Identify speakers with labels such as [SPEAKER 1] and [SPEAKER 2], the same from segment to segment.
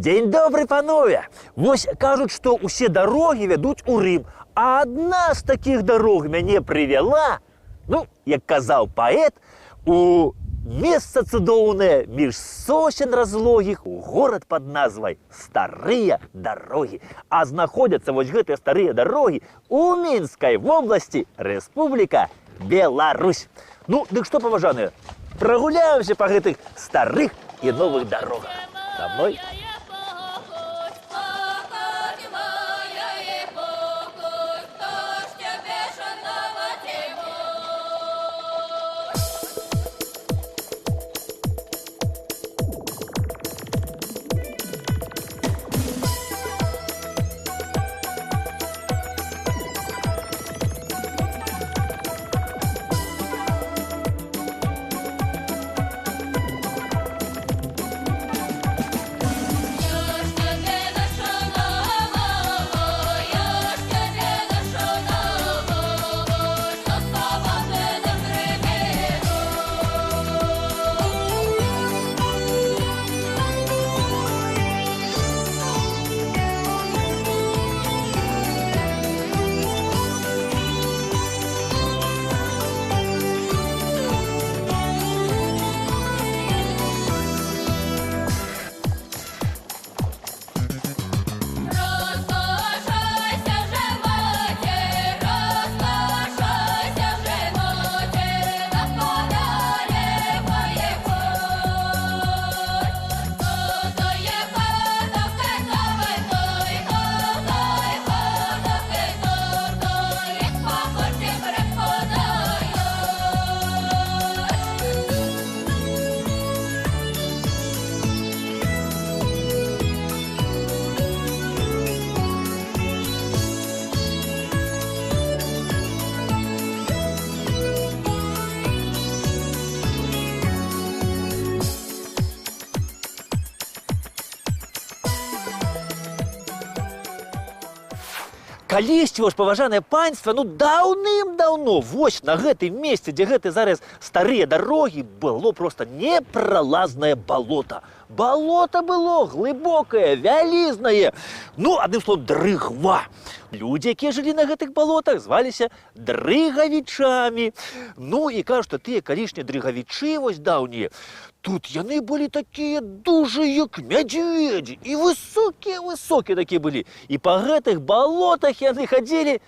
[SPEAKER 1] Дзень добры, панове! Вось кажуць, што ўсе дарогі вядуць у Рым, а адна з такіх дарог мяне прывяла, ну, як казаў паэт, у месца цудоўнае між сосен разлогіх у горад пад назвай Старыя дарогі. А знаходзяцца вось гэтыя старыя дарогі у Мінскай вобласці, Рэспубліка Беларусь. Ну, дык што, паважаныя, прагуляемся па гэтых старых і новых дарогах. Са мной. Калісьці, вось, паважанае панства, ну даўным-даўно вось на гэтым месцы, дзе гэты зараз старыя дарогі, было проста непралазнае балота. Балота было глыбокае, вялізнае. Ну, адным словом, дрыгва. Людзі, якія жылі на гэтых балотах, зваліся дрыгавічамі. Ну, і кажуць, што тыя калішнія дрыгавічы, вось даўнія, тут яны былі такія дужыя, як мядзведзі, і высокія такія былі. І па гэтых балотах яны хадзілі,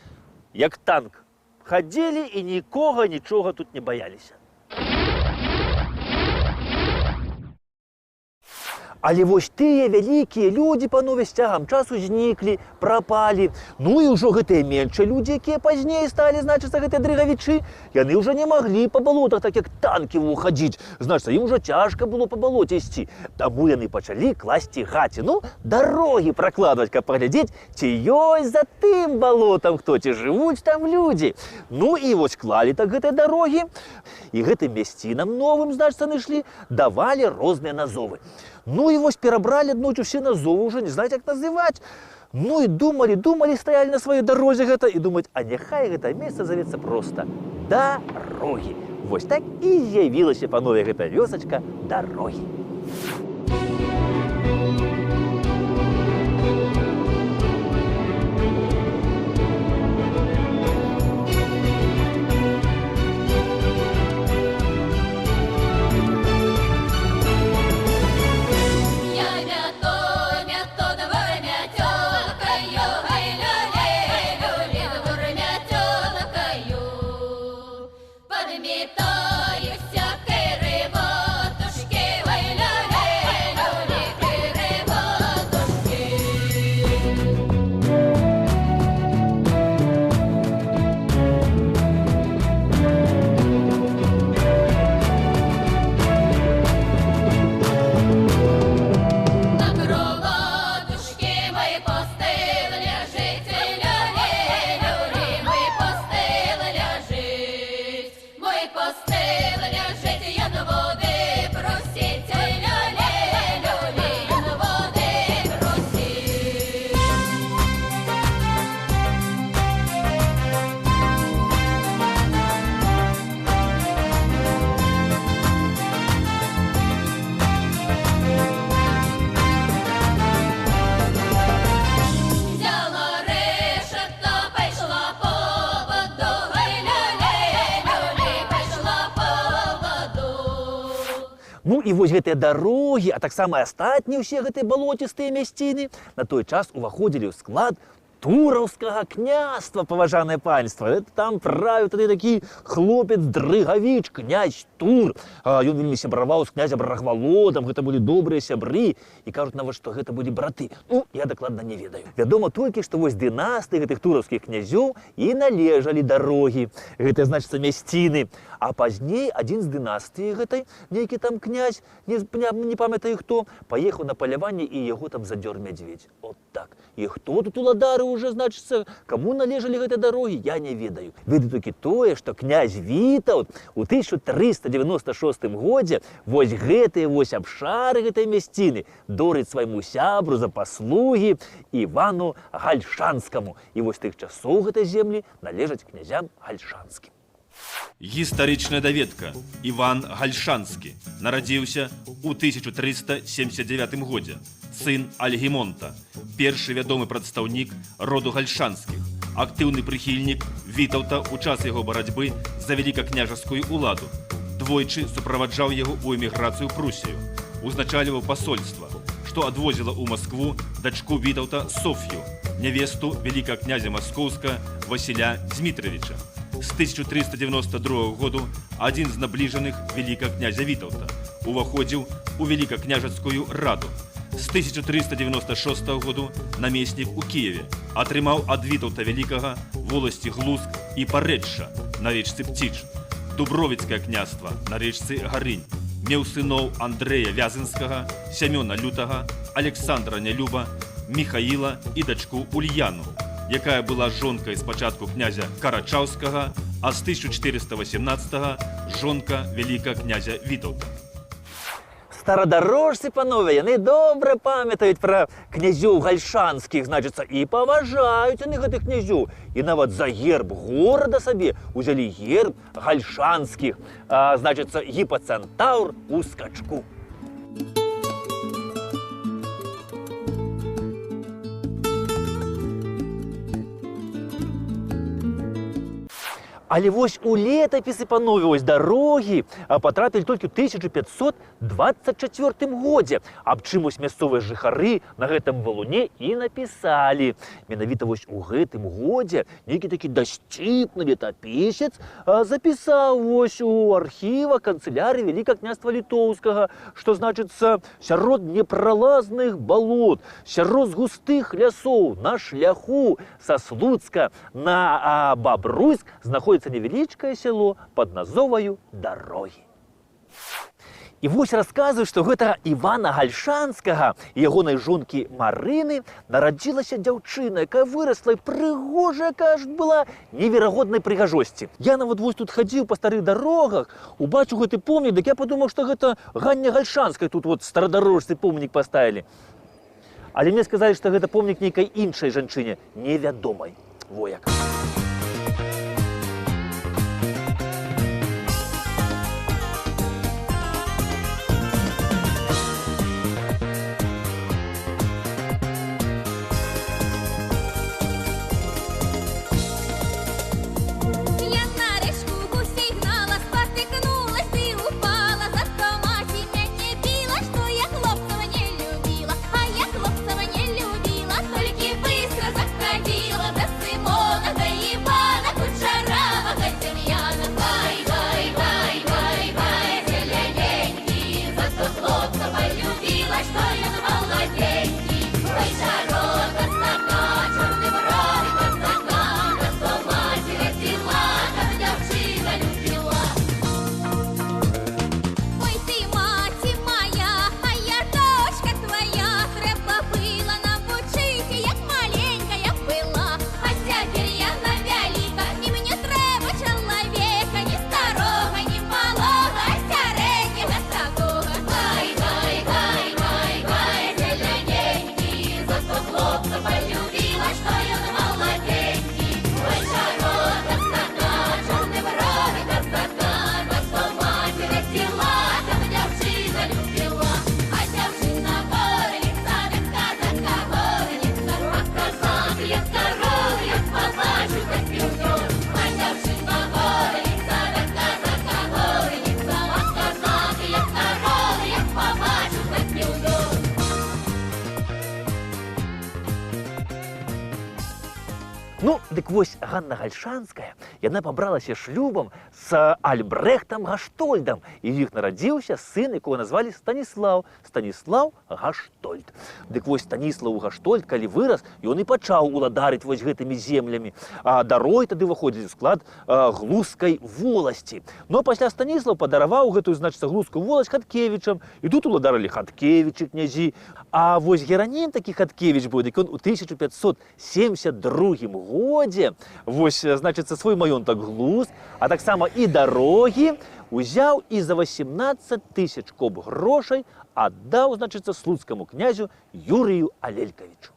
[SPEAKER 1] як танк. Хадзілі і нікога, нічога тут не баяліся. Але вось тыя вялікія людзі, панове, з цягам часу зніклі, прапалі. Ну і ўжо гэтыя меншыя людзі, якія пазней сталі, значыцца, гэтыя дрыгавічы, яны ўжо не маглі па балотах, так як танкі хадзіць. Значыцца, ім ужо цяжка было па балоце ісці. Таму яны пачалі класці гаціну, дарогі пракладваць, каб паглядзець, ці ёсць за тым балотам хто, ці жывуць там людзі. Ну і вось клалі так гэтыя дарогі, і гэтым мясцінам новым, значыцца, ішлі, давалі розныя назовы. Ну і вось перабралі аднойчы ўсе назовы, ўжо не знаюць, як называць. Ну і думалі, стаялі на сваёй дарозе гэта, і думаюць, а няхай гэта месца завецца проста дарогі. Вось так і з'явілася, панове, гэта вёсачка Дарогі.
[SPEAKER 2] Подметаю всякой рыбатушки, ой-ля-ля.
[SPEAKER 1] і вось гэтыя дарогі, а таксама астатнія ўсе гэтыя балотістыя мясціны на той час уваходзілі ў склад Тураўскага княства, паважанае панство. Это там правіў тады такі хлопец-дрыгавіч, князь Тур. Ён вельмі сябраваў з князем Рагвалодам, гэта былі добрыя сябры. І кажуць нават, што гэта былі браты. Ну, я дакладна не ведаю. Вядома толькі, што вось дынастыі гэтых тураўскіх князёў і належалі дарогі. Гэта, значыцца, мясціны. А пазней адзін з дынастыі гэтай, нейкі там князь, не памятаю хто, паехаў на паляванне і яго там задзёр мядзведзь. От так. І хто тут уладары уже, значыцца, каму належалі гэтыя дарогі, я не ведаю. Ведаю толькі тое, што князь Вітаўт у 1396 годзе вось гэтыя вось абшары гэтай мясціны дорыць свайму сябру за паслугі Івану Гальшанскаму. І вось тых часоў гэтай землі належаць князям Гальшанскім.
[SPEAKER 2] Гістарычная даведка. Іван Гальшанскі нарадзіўся ў 1379 годзе. Сын Альгімонта, першы вядомы прадстаўнік роду Гальшанскіх, актыўны прыхільнік Вітаўта ў час яго барацьбы за вялікакняжаскую ўладу. Двойчы суправаджаў яго ў эміграцыю ў Прусію. Узначальваў пасольства, што адвозіла ў Маскву дачку Вітаўта Соф'ю, нявесту вялікага князя Маскоўска Васіля Дзмітравіча. З 1392 году адзін з набліжаных вялікага князя Вітаўта уваходзіў у вялікакняжацкую раду. З 1396 году намеснік у Кіеве, атрымаў ад Вітаўта Вялікага воласці Глуск і Парэчча на рэчцы Пціч, Дубровіцкае княства на рэчцы Гарынь, меў сыноў Андрэя Вязынскага, Сямёна Лютага, Александра Нялюба, Міхаіла і дачку Ульяну, якая была жонкай спачатку князя Карачаўскага, а з 1418 жонка вялікага князя Вітаўта.
[SPEAKER 1] Старадарожцы, панове, яны добра памятаюць пра князёў гальшанскіх, значыцца, і паважаюць яны гэтых князёў. І нават за герб горада сабе узялі герб гальшанскіх, значыцца, гіпацэнтаўр у скачку. Але вось у летапісы, панове, вось дарогі патрапілі толькі ў 1524 годзе. Аб чым вось мясцовыя жыхары на гэтым валуне і напісалі. Менавіта вось у гэтым годзе нейкі такі дасціпны летапісец запісаў вось у архіва канцылярыі Вялікага княства Літоўскага, што, значыцца, сярод непралазных балот, сярод густых лясоў, на шляху са Слуцка на Бабруйск знаходзіцца невялічкае сяло пад назвою Дарогі. І вось расказваю, што гэта Івана Гальшанскага і ягонай жонкі Марыны нарадзілася дзяўчына, якая вырасла і прыгожая, кажуць, была неверагоднай прыгажосці. Я нават вось тут хадзіў па старых дарогах, убачыў гэты помнік, дык я падумаў, што гэта Ганне Гальшанскай тут вот старадарожцы помнік паставілі. Але мне сказалі, што гэта помнік нейкай іншай жанчыне, невядомай. Во як.
[SPEAKER 3] Заходила до Симона, да
[SPEAKER 1] Ну, дык вось Ганна Гальшанская, яна пабралася шлюбам з Альбрэхтам Гаштольдам, і ў іх нарадзіўся сын, якога назвалі Станіслаў Гаштольд. Дык вось Станіслаў Гаштольд, калі вырас, ён і пачаў уладарыць вось гэтымі землямі, а дарогі тады выходзілі ў склад Глузскай воласці. Но пасля Станіслаў падараваў гэтую, значыцца, Глузскую воласць Хаткевічам, і тут уладарылі Хаткевічы князі. А вось геранін такі Хаткевіч быў, дык ён у 1572 годзе, вось, значыцца, свой маёнтак Глуз, а таксама і дарогі узяў і за 18 000 коп грошай аддаў, значыцца, слуцкаму князю Юрыю Алелькавічу.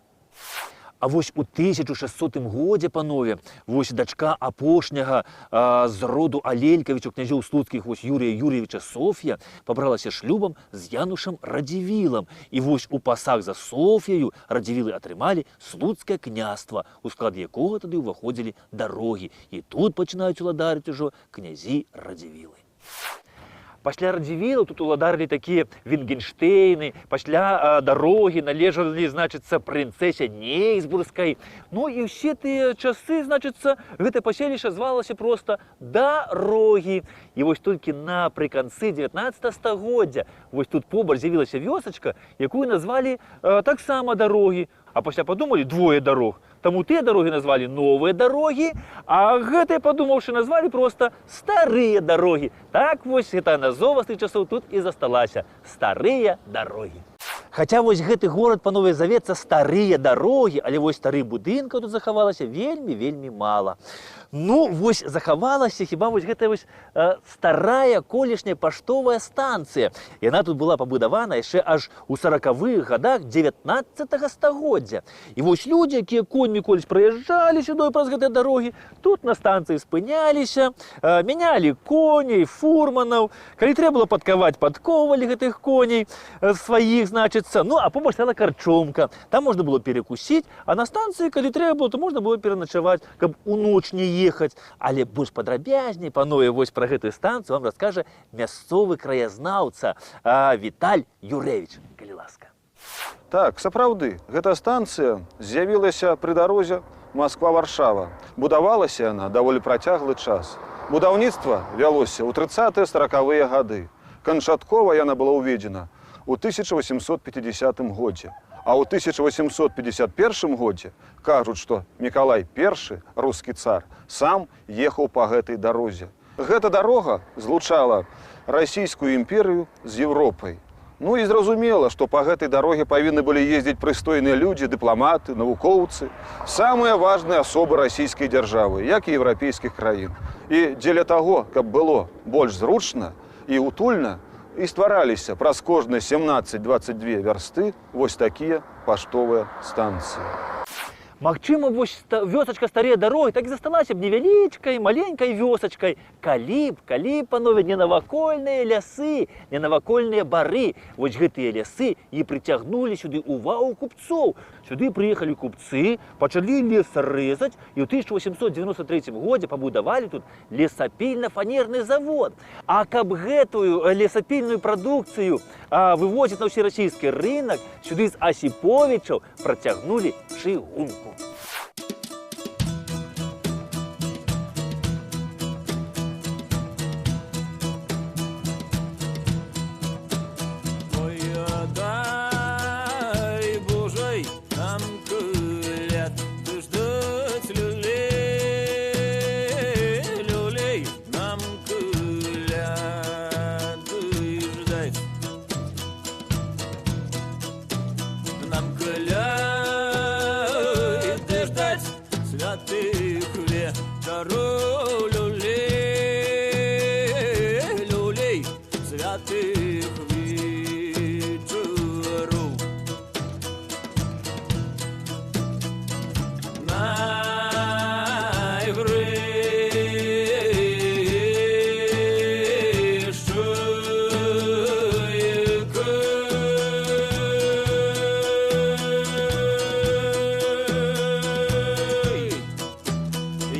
[SPEAKER 1] А вось у 1600 годзе, панове, вось дачка апошняга з роду Алелькавічу, князёў слуцкіх, вось Юрія Юрьевича Соф'я, пабралася шлюбам з Янушам Радзівілам. І вось у пасах за Соф'яю Радзівілы атрымалі слуцкае княства, у склад якога тады ўваходзілі дарогі. І тут пачынаюць уладарыць ужо князі Радзівілы. Пасля Радзівілаў тут уладарылі такія Вінгенштейны, пасля дарогі належалі, значыцца, прынцэсе Нейсбургскай. Ну і ўсе тыя часы, значыцца, гэта паселішча звалася проста Дарогі. І вось толькі напрыканцы 19 стагоддзя вось тут побач з'явілася вёсачка, якую назвалі таксама Дарогі. А пасля падумалі двое дарог. Таму тыя дарогі назвалі новыя дарогі, а гэтыя, падумаўшы, назвалі проста старыя дарогі. Так вось гэтая назова з тых часоў тут і засталася. Старыя дарогі. Хаця вось гэты горад, панове, завецца Старыя дарогі, але вось старых будынкаў тут захавалася вельмі мала. Ну, вось захавалася хіба вось гэтая вось старая колішняя паштовая станцыя. Яна тут была пабудавана яшчэ аж у 40-х гадах 19 стагоддзя. І вось людзі, якія коньмі колісь праязджалі сюды праз гэтыя дарогі, тут на станцыі спыняліся, мянялі коней, фурманаў. Калі трэба было падкаваць, падковвалі гэтых коней сваіх, значыцца. Ну, а побач стала карчомка. Там можна было перекусіць, а на станцыі, калі трэба было, то можна было пераначаваць, каб у ноч не ехаць. Але больш падрабязней, панове, вось пра гэтую станцыю вам раскажа мясцовы краязнаўца Віталь Юрэвіч, калі ласка.
[SPEAKER 3] Так, сапраўды, гэта станцыя з'явілася пры дарозе Масква-Варшава. Будавалася яна даволі працяглы час. Будаўніцтва вялося ў 30-40-е гады. Канчаткова яна была ўведзена у 1850 годзе. А ў 1851 годзе кажуць, што Мікалай I, рускі цар, сам ехаў па гэтай дарозе. Гэта дарога злучала Расійскую імперыю з Еўропай. Ну і зразумела, што па гэтай дароге павінны былі ездзіць прыстойныя людзі, дыпламаты, навукоўцы, самыя важныя асобы расійскай дзяржавы, як і еўрапейскіх краін. І дзеля таго, каб было больш зручна і утульна, і ствараліся праз кожныя 17-22 вярсты вось такія паштовыя станцыі.
[SPEAKER 1] Магчыма, вось вёсачка Старыя дарогі так і засталася б невялічкай, маленькай вёсачкай. Калі б, панове, не навакольныя лясы, не навакольныя бары. Вось гэтыя лясы і прыцягнулі сюды увагу купцоў. Сюды прыехалі купцы, пачалі лес рэзаць, і ў 1893 годзе пабудавалі тут лесапільна-фанерны завод. А каб гэтую лесапільную прадукцыю вывозіць на ўсерасійскі рынак, сюды з Асіповічаў працягнулі чыгунку.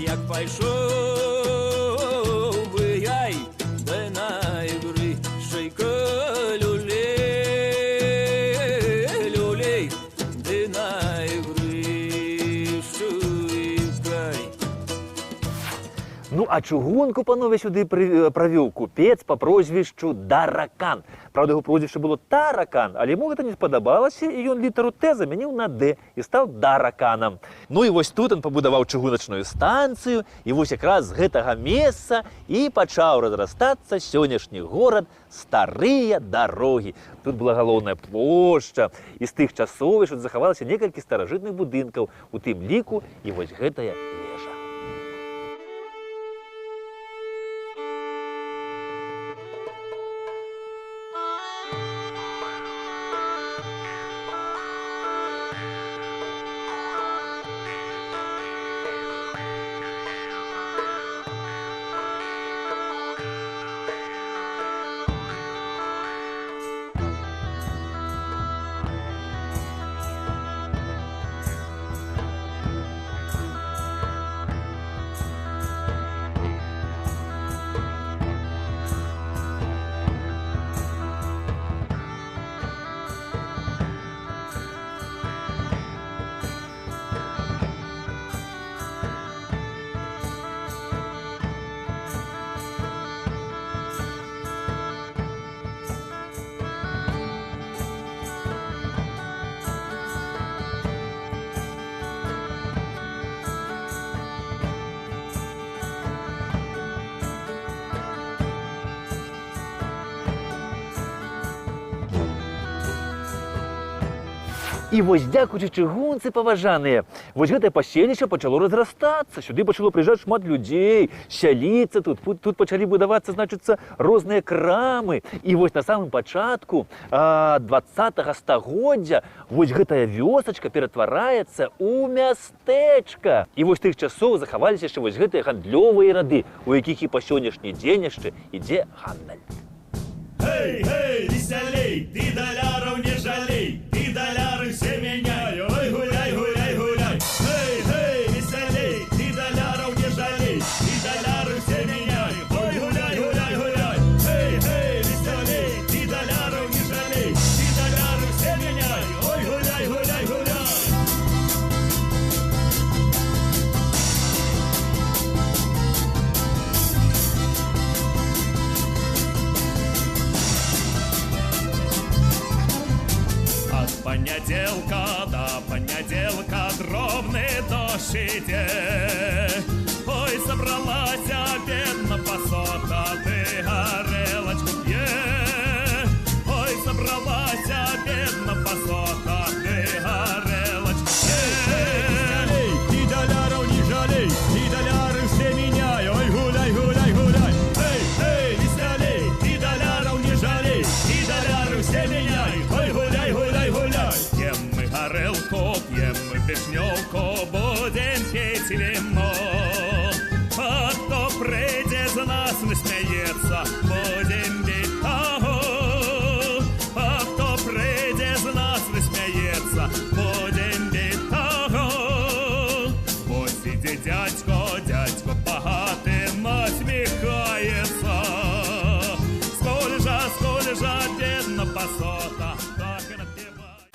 [SPEAKER 4] Як пайшов
[SPEAKER 1] а чугунку, панове, сюди провів купець по прозвищу Даракан. Правда, його прозвище було Таракан, але йому це не сподобалося, і він літеру Т замінив на Д і став Дараканом. Ну і ось тут він побудував чугуночну станцію, і ось якраз з гэтага месца і почав розростатися сьогоднішній город Старыя Дарогі. Тут була галоўная плошча, і з тих часов тут захавалося некалькі старажытных будынкаў, у тым ліку і вось гэтая вежа. І вось дзякуючы чыгунцы паважаныя, вось гэтае паселішча пачало разрастацца, сюды пачало прыязджаць шмат людзей, сяліцца тут, тут пачалі будавацца, значыцца, розныя крамы. І вось на самым пачатку 20-го стагоддзя вось гэтая вёсачка ператвараецца ў мястэчка. І вось тых часоў захаваліся яшчэ вось гэтыя гандлёвыя рады, у якіх і па сённяшні дзень яшчэ ідзе гандаль.
[SPEAKER 4] Эй, эй, веселей, ты доляров не жалей, ты доляры все меняй, ой, гуляй, гуляй, гуляй. Эй, эй, веселей, ты доляров не жалей, ты доляры все меняй, ой, гуляй, гуляй, гуляй. Эй, эй, веселей, ты доляров не жалей, ты доляры все меняй, ой, гуляй, гуляй, гуляй. Понеділка до понеділка дробний дощ іде. Ой, собралася бідна пасота, ти горілочку п'є. Ой, собралася бідна пасота, ти горілочку п'є. Ей, ти доляров не жалей, ти доляри все міняй, ой, гуляй, гуляй, гуляй. Ей, ей, веселей, ти доляров не жалей, ти доляри все міняй, ой, гуляй, гуляй, гуляй. П'єм ми горілку, п'єм ми вишньовку, будем пить вино. А хто прийде з нас, не сміється, будем бить того. А хто прийде з нас, не сміється, будем бить того. Ось іде дядько, дядько багатий насміхається. Сколь же бідна пасота, так і напіває.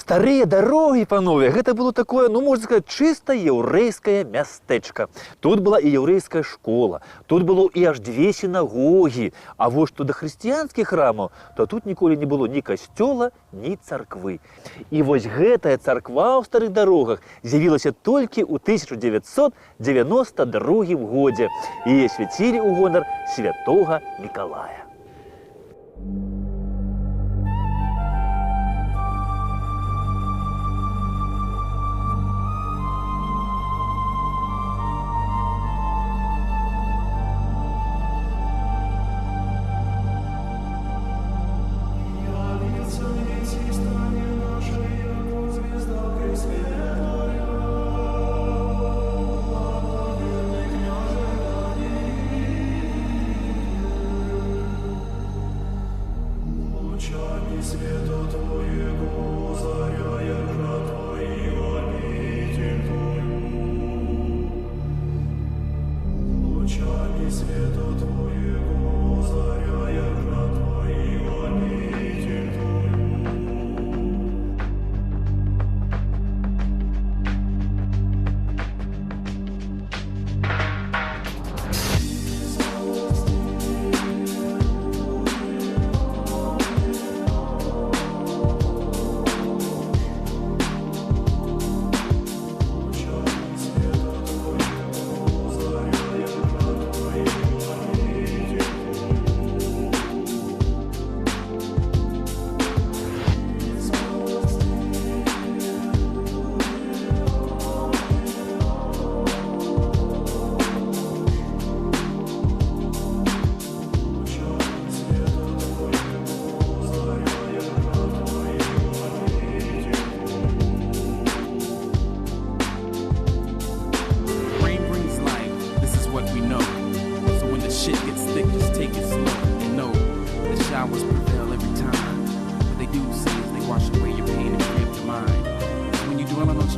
[SPEAKER 1] Старыя дарогі, панове, гэта было такое, ну, можна сказаць, чыста яўрэйскае мястэчка. Тут была і яўрэйская школа, тут было і аж 2 сінагогі. А вось што да хрысціянскіх храмаў, то тут ніколі не было ні касцёла, ні царквы. І вось гэтая царква ў Старых Дарогах з'явілася толькі ў 1992 годзе. Яе свяцілі ў гонар святога Мікалая.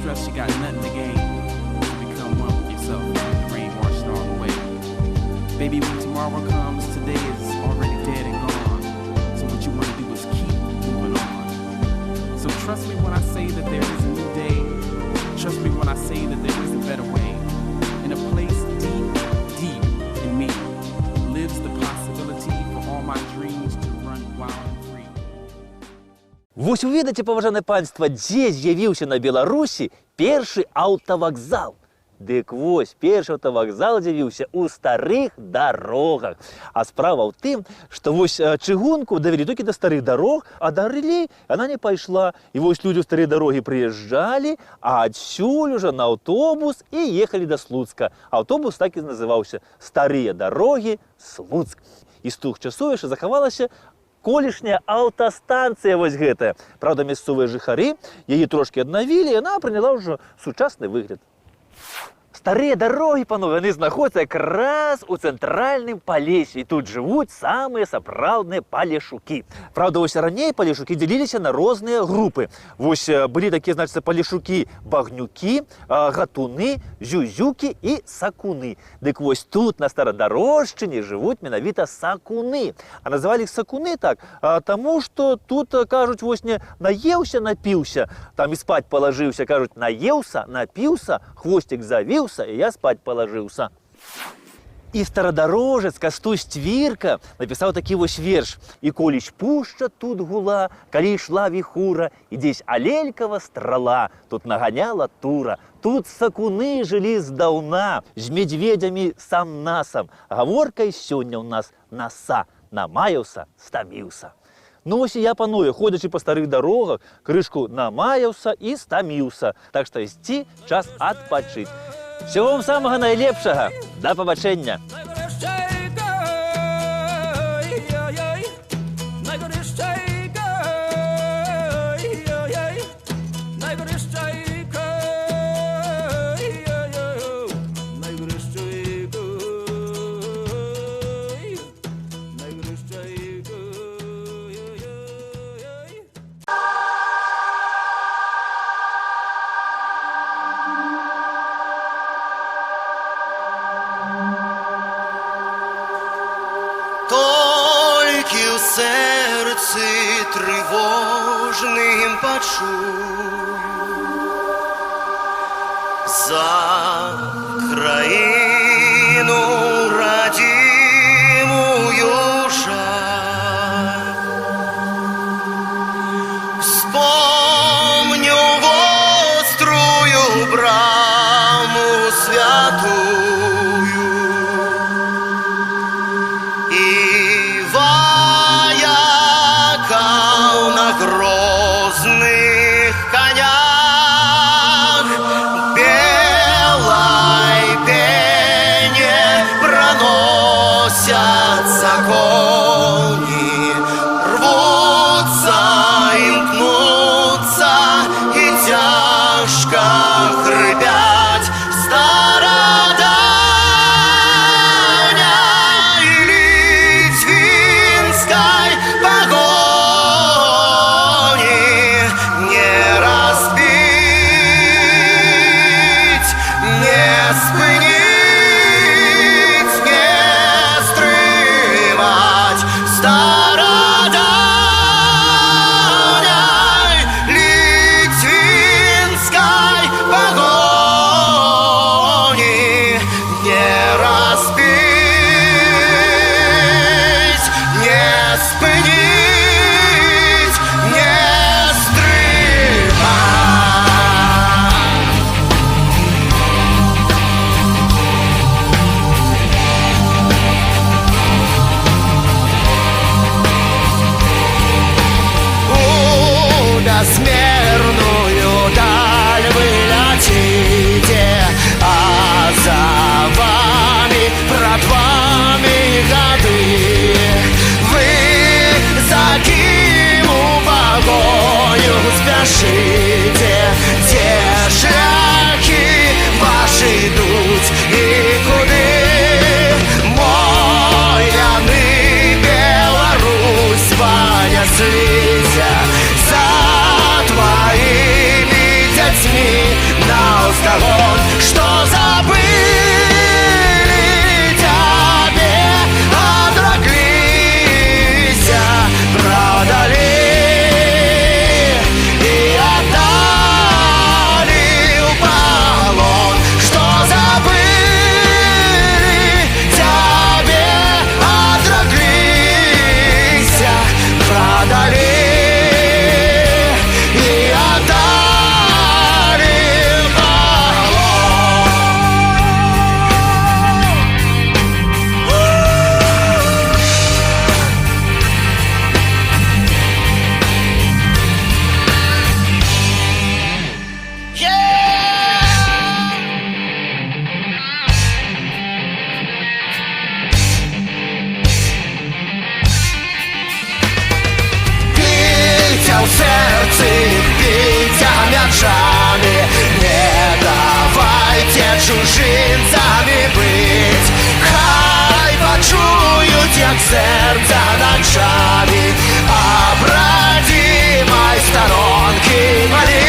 [SPEAKER 5] stress, you got nothing to gain. You become one with yourself, the rain washed it all away. Baby, when tomorrow comes, today is already dead and gone. So what you want to do is keep moving on. So trust me when I say that there is a new day. Trust me when I say that there is a better way. In a place deep, deep in me lives the possibility for all my dreams to run wild and free.
[SPEAKER 1] Вось уведаце, паважанае панства, дзе з'явіўся на Беларусі першы аўтавакзал. Дык вось, першы аўтавакзал з'явіўся ў старых дарогах. А справа ў тым, што вось чыгунку давялі толькі да старых дарог, а далей яна не пайшла. І вось людзі ў старыя дарогі прыязджалі, а адсюль ужо на аўтобус і ехалі да Слуцка. Аўтобус так і называўся «Старыя дарогі Слуцк». І з тых часоў яшчэ захавалася колішняя аўтастанцыя вось гэтая. Праўда, мясцовыя жыхары яе трошкі аднавілі, і яна прыняла ўжо сучасны выгляд. Старыя дарогі, панове, яны знаходзяцца якраз у цэнтральным палесе, і тут жывуць самыя сапраўдныя палешукі. Праўда, вось раней палешукі дзяліліся на розныя групы. Вось былі такія, значыцца, палешукі багнюкі, гатуны, зюзюкі і сакуны. Дык вось тут, на Старадарожшчыне, жывуць менавіта сакуны. А называлі іх сакуны так, таму што тут, кажуць, вось не наеўся, напіўся, там і спаць палажыўся, кажуць, наеўся, напіўся, хвосцік завіўся, і я спаць палажыўся. І старадарожец Кастусь Цвірка напісаў такі вось верш. «І коліч пушча тут гула, калі ішла віхура, і дзесь алелькава страла, тут наганяла тура, тут сакуны жылі здаўна, з медведзямі сам-насам, гаворкай сёння ў нас наса, намаяўся, стаміўся». Ну вось і я, панове, ходячы па старых дарогах, крышку намаяўся і стаміўся. Так што ісці час адпачыць. Всього вам самого найлепшага. Да пабачэння.
[SPEAKER 6] Толькі ў сэрцы трывожным пачую за краіну радзімую жаль. Вспомню вострую браму святую грозных конях белой сторон, что забыли тебе, отроглись, продали и отдали в полон, что забыли тебе, отроглись, продали и отдали в Бійся у серці, бійся м'ячами, не давайте чужинцями бить. Хай почують, як серця ночами, обрадімай сторонки малі.